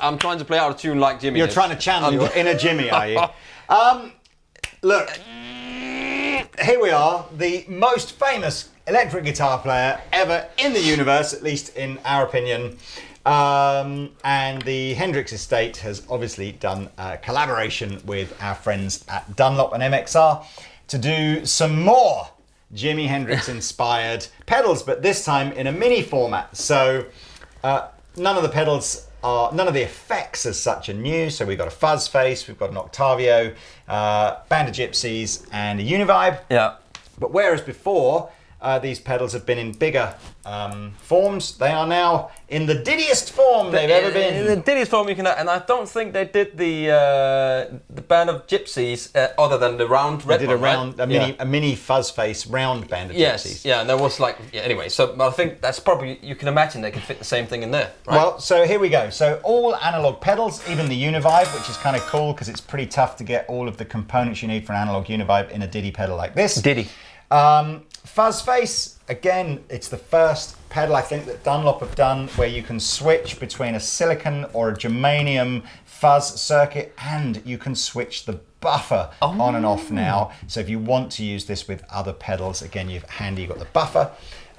I'm trying to play out a tune like Jimmy. You're trying to channel your inner Jimmy, are you? Look, here we are, the most famous electric guitar player ever in the universe, at least in our opinion. And the Hendrix estate has obviously done a collaboration with our friends at Dunlop and MXR to do some more Jimi Hendrix inspired pedals, but this time in a mini format. So none of the effects as such are new. So we've got a Fuzz Face, we've got an Octavio, Band of Gypsys, and a Uni-Vibe. Yeah. But whereas before these pedals have been in bigger forms, they are now in the diddiest form they've ever been. In the diddiest form you can, and I don't think they did the Band of Gypsys other than the round red. They did one, a mini Fuzz Face round Band of Gypsys. Yeah, and there was like anyway. So I think that's probably, you can imagine they can fit the same thing in there. Right? Well, so here we go. So all analog pedals, even the Uni-Vibe, which is kind of cool because it's pretty tough to get all of the components you need for an analog Uni-Vibe in a Diddy pedal like this. Diddy. Fuzz Face, again, it's the first pedal I think that Dunlop have done where you can switch between a silicon or a germanium fuzz circuit, and you can switch the buffer on and off now. So if you want to use this with other pedals, again, you've got the buffer.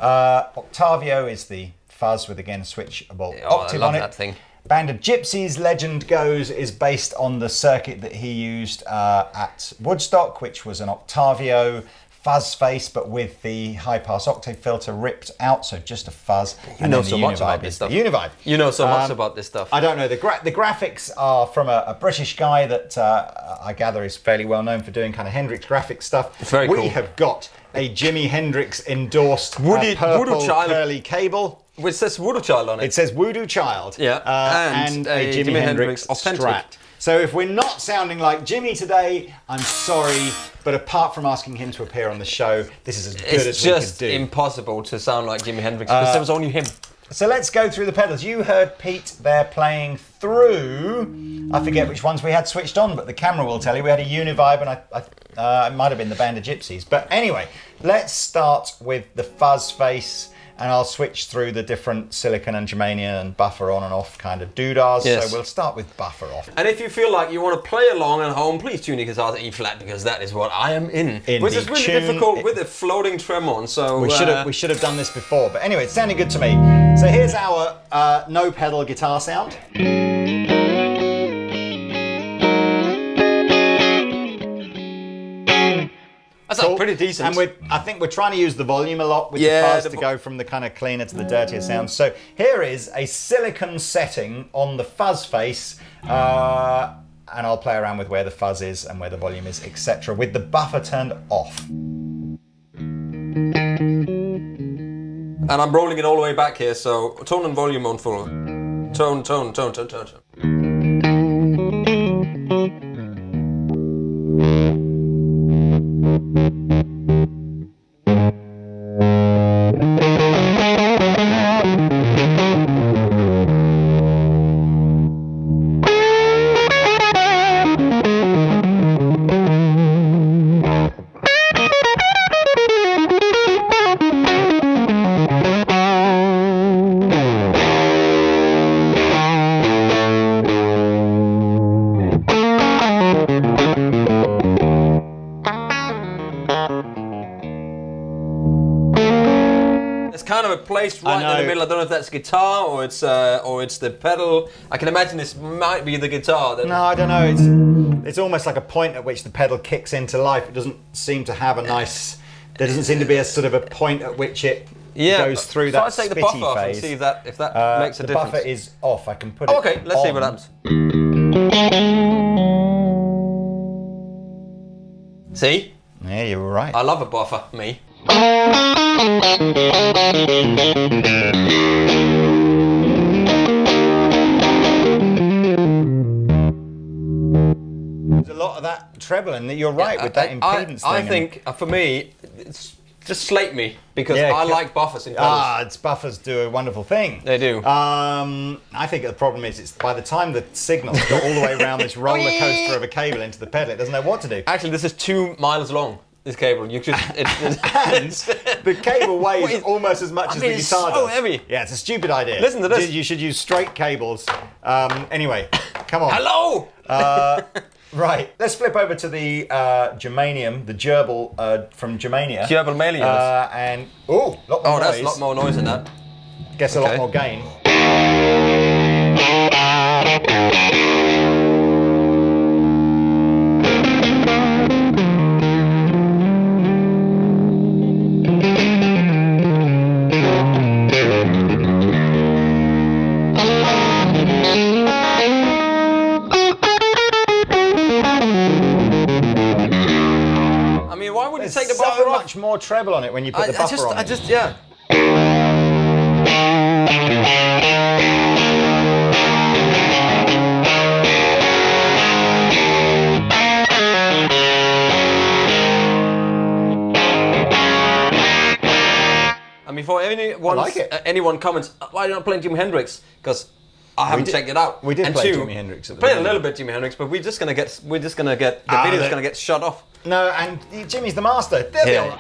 Octavio is the fuzz with, again, switchable octave on it. That thing. Band of Gypsys, legend goes, is based on the circuit that he used at Woodstock, which was an Octavio Fuzz Face, but with the high-pass octave filter ripped out, so just a fuzz. You know so much about this stuff. Uni-Vibe. You know so much about this stuff. I don't know. The graphics are from a British guy that I gather is fairly well known for doing kind of Hendrix graphic stuff. It's very cool. We have got a Jimi Hendrix endorsed purple curly cable. Which says Voodoo Child on it. It says Voodoo Child. Yeah. And a Jimi Hendrix Authentic. Strat. So if we're not sounding like Jimmy today, I'm sorry, but apart from asking him to appear on the show, this is as good as we could do. It's just impossible to sound like Jimi Hendrix because there was only him. So let's go through the pedals. You heard Pete there playing through, I forget which ones we had switched on, but the camera will tell you. We had a Uni-Vibe and it might have been the Band of Gypsys. But anyway, let's start with the Fuzz Face. And I'll switch through the different silicon and germanium and buffer on and off kind of doodahs. Yes. So we'll start with buffer off. And if you feel like you want to play along at home, please tune your guitar to E flat because that is what I am in. Which is really difficult with a floating trem on. So we should have done this before. But anyway, it sounded good to me. So here's our no pedal guitar sound. That's cool. Pretty decent. And I think we're trying to use the volume a lot with the fuzz to go from the kind of cleaner to the dirtier sound. So here is a silicon setting on the Fuzz Face, and I'll play around with where the fuzz is and where the volume is, etc., with the buffer turned off. And I'm rolling it all the way back here, so tone and volume on full. Tone, tone, tone, tone, tone, tone. It's kind of placed right in the middle. I don't know if that's guitar or it's the pedal. I can imagine this might be the guitar. No, I don't know. It's almost like a point at which the pedal kicks into life. It doesn't seem to have a nice. There doesn't seem to be a sort of a point at which it goes through that I'd take the spitty buffer off and phase. see if that makes a difference. The buffer is off. I can put it. Okay, let's see what happens. See? Yeah, you were right. I love a buffer, me. There's a lot of that treble, and you're right with that impedance thing. I think, for me, it's just slate me, because I like buffers in pedals. Buffers do a wonderful thing. They do. I think the problem is, it's by the time the signal's got all the way around this roller coaster of a cable into the pedal, it doesn't know what to do. Actually, this is 2 miles long. This cable, and the cable weighs almost as much as the guitar does. So heavy. Yeah, it's a stupid idea. Listen to this. You should use straight cables. Anyway, come on. Hello. Right, let's flip over to the germanium, the gerbil from Germania. Gerbilmanium. And lot more noise. That's a lot more noise in that. Guess a lot more gain. Take the buffer off. Much more treble on it when you put the buffer on. Yeah. And before anyone comments, why are you not playing Jimi Hendrix? Because I haven't checked it out. We did play Jimi Hendrix. Played a little bit Jimi Hendrix, but we're just gonna get the video's gonna get shut off. No, and Jimmy's the master. They'll be all right.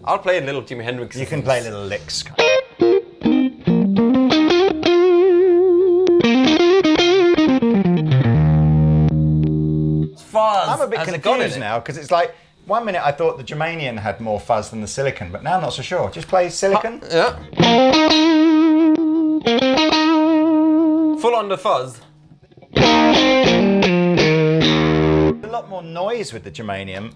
I'll play a little Jimi Hendrix. You can play little licks. Fuzz. I'm a bit confused now, because it's like, 1 minute I thought the Germanium had more fuzz than the silicon, but now I'm not so sure. Just play silicon. Yeah. Full on the fuzz. A lot more noise with the Germanium.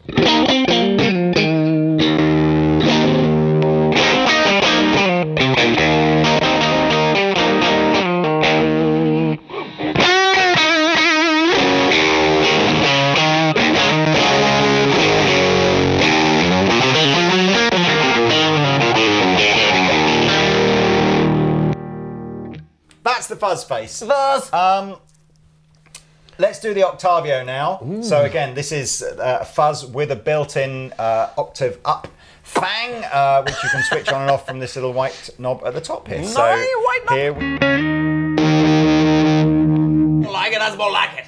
That's the Fuzz Face. Fuzz. Let's do the Octavio now. Ooh. So again, this is fuzz with a built-in octave up fang, which you can switch on and off from this little white knob at the top here. So white knob. Here like it, that's more like it.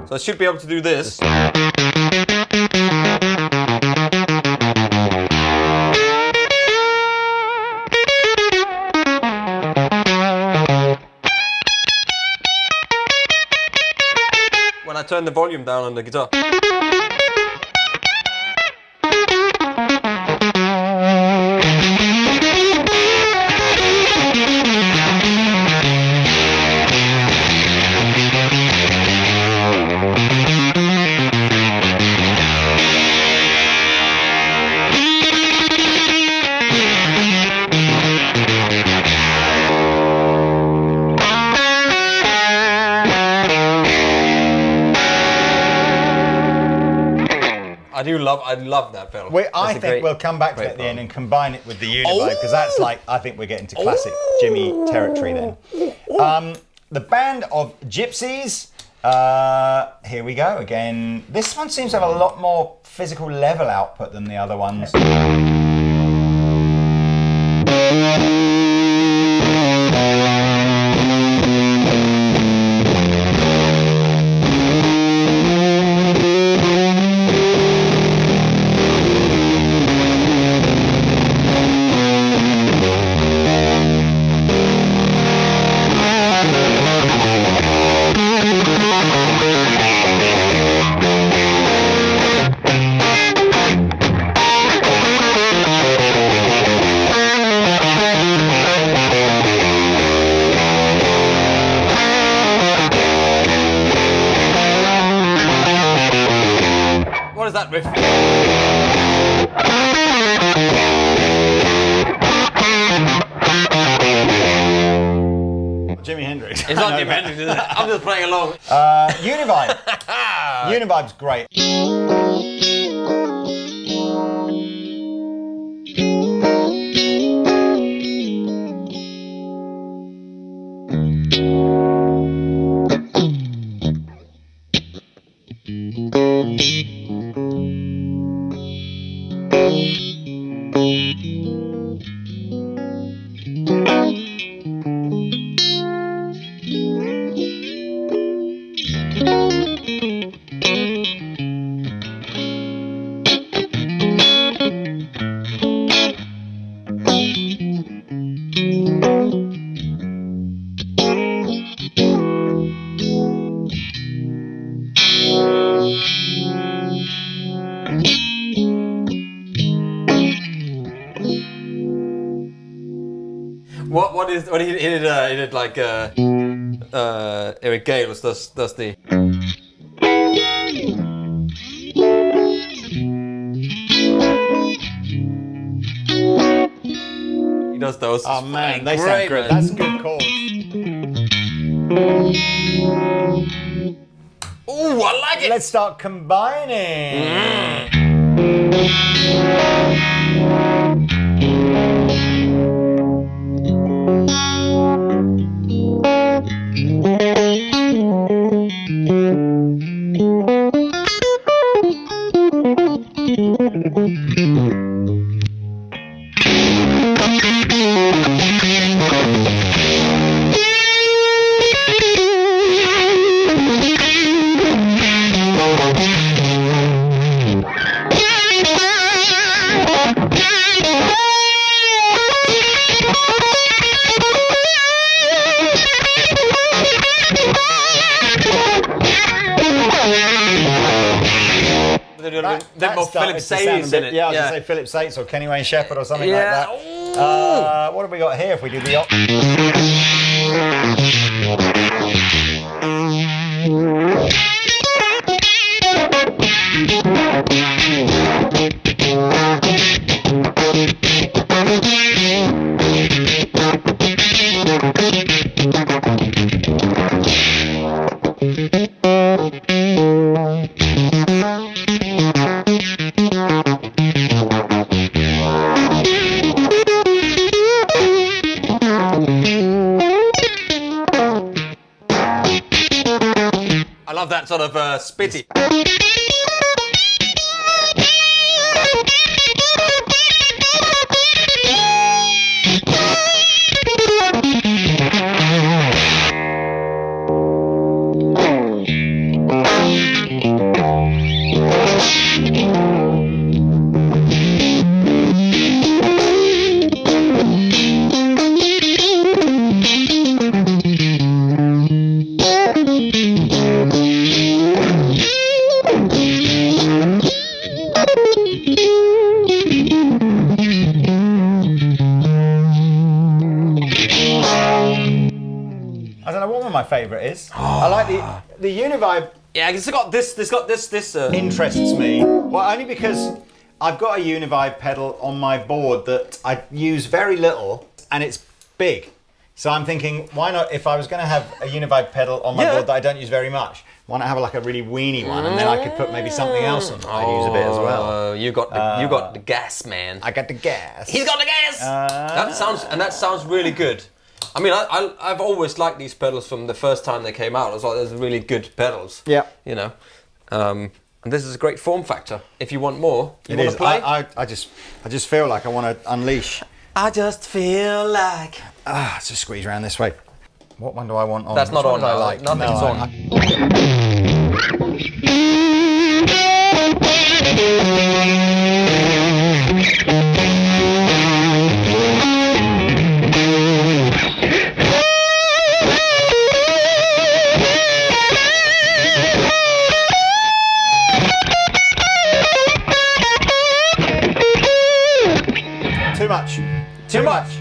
So I should be able to do this. When I turn the volume down on the guitar. I love that pedal. I think we'll come back to it at the end and combine it with the Uni-Vibe, because that's like, I think we're getting to classic Jimmy territory then. The Band of Gypsys. Here we go again. This one seems to have a lot more physical level output than the other ones. riff. Jimi Hendrix. It's not Jimi Hendrix, is it? I'm just playing along. Uni-Vibe. Uni-Vibe's great. What he did like Eric Gales does the. He does those. Oh man, they sound great. That's good chords. Ooh, I like it. Let's start combining. Philip Sates in it. Yeah, I was going to say Philip Sates or Kenny Wayne Shepherd or something like that. What have we got here if we do the... I love that sort of spitty. My favourite is. I like the Uni-Vibe. Yeah, it's got this. Interests me. Well, only because I've got a Uni-Vibe pedal on my board that I use very little, and it's big. So I'm thinking, why not? If I was going to have a Uni-Vibe pedal on my board that I don't use very much, why not have like a really weeny one, and then I could put maybe something else on that I'd use a bit as well. You got the gas, man. I got the gas. He's got the gas. That sounds really good. I mean, I've always liked these pedals from the first time they came out. I was like, there's really good pedals. Yeah. You know, and this is a great form factor. If you want more, you want to play. I just feel like I want to unleash. I just feel like. Let's just squeeze around this way. What one do I want on? That's not on. I like. Nothing's on. Too much.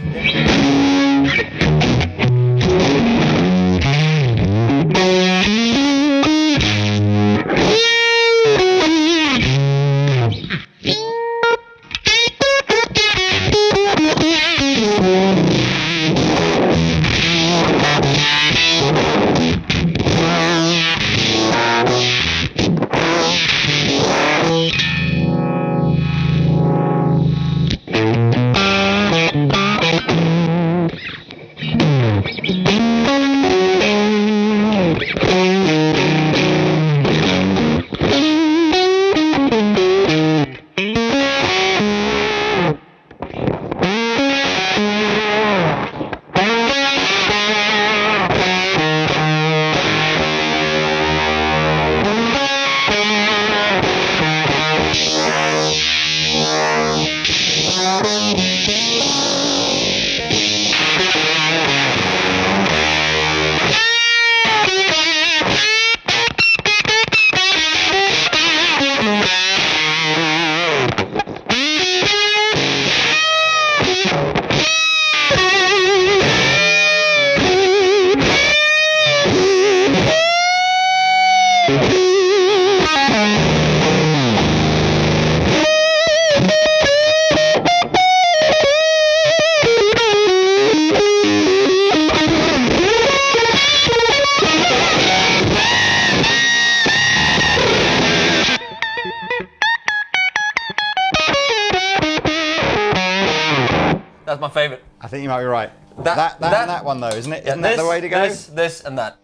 That's my favourite. I think you might be right. That one though, isn't it? Isn't that the way to go? This and that.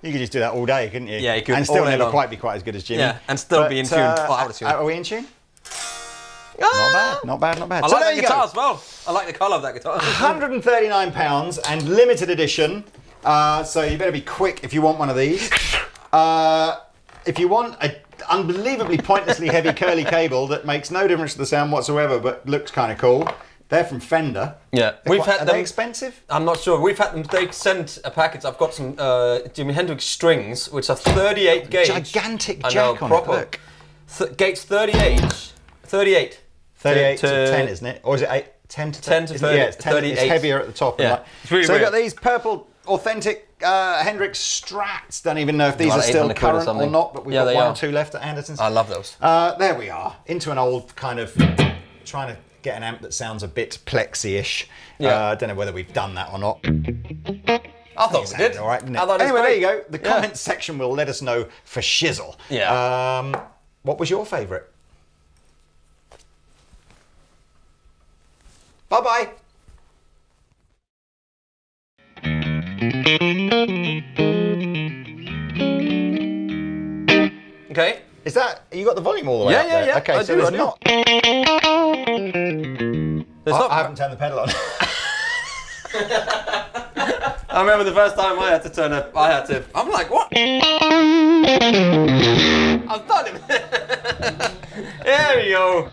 You could just do that all day, couldn't you? Yeah, you could. And still all day never long. quite be quite as good as Jimmy. Yeah, and still be in tune. I would assume. Are we in tune? Ah! Not bad. I So like there that you guitar go. as well. I like the colour of that guitar. £139 and limited edition. So you better be quick if you want one of these. If you want an unbelievably pointlessly heavy curly cable that makes no difference to the sound whatsoever but looks kind of cool, they're from Fender. Yeah, Are they expensive? I'm not sure. We've had them. They sent a package. I've got some Jimi Hendrix strings, which are 38 gauge. Gigantic I jack know, on proper. it. Look. Gates 38. 38. 38 to 10, isn't it? Or is it 10 to 10? 10 to 30, Yeah, it's 10. 38. It's heavier at the top. Yeah. And It's really so you've got weird. these purple authentic Hendrix Strats. Don't even know if these Like are still 800 quid or current or something. not, but we've Yeah, got they one are. or two left at Andertons. I love those. There we are. Into an old kind of trying to get an amp that sounds a bit plexi-ish. Yeah. I don't know whether we've done that or not. I thought we did. All right, didn't it? I thought it was Anyway, there great. you go. The comments section will let us know for shizzle. Yeah. What was your favourite? Bye-bye. Okay. Is that, you got the volume all the way up there? Yeah. Okay, I so do, there's I do. not... There's not. I haven't turned the pedal on. I remember the first time I had to turn up. I'm like, what? I've done it. There we go.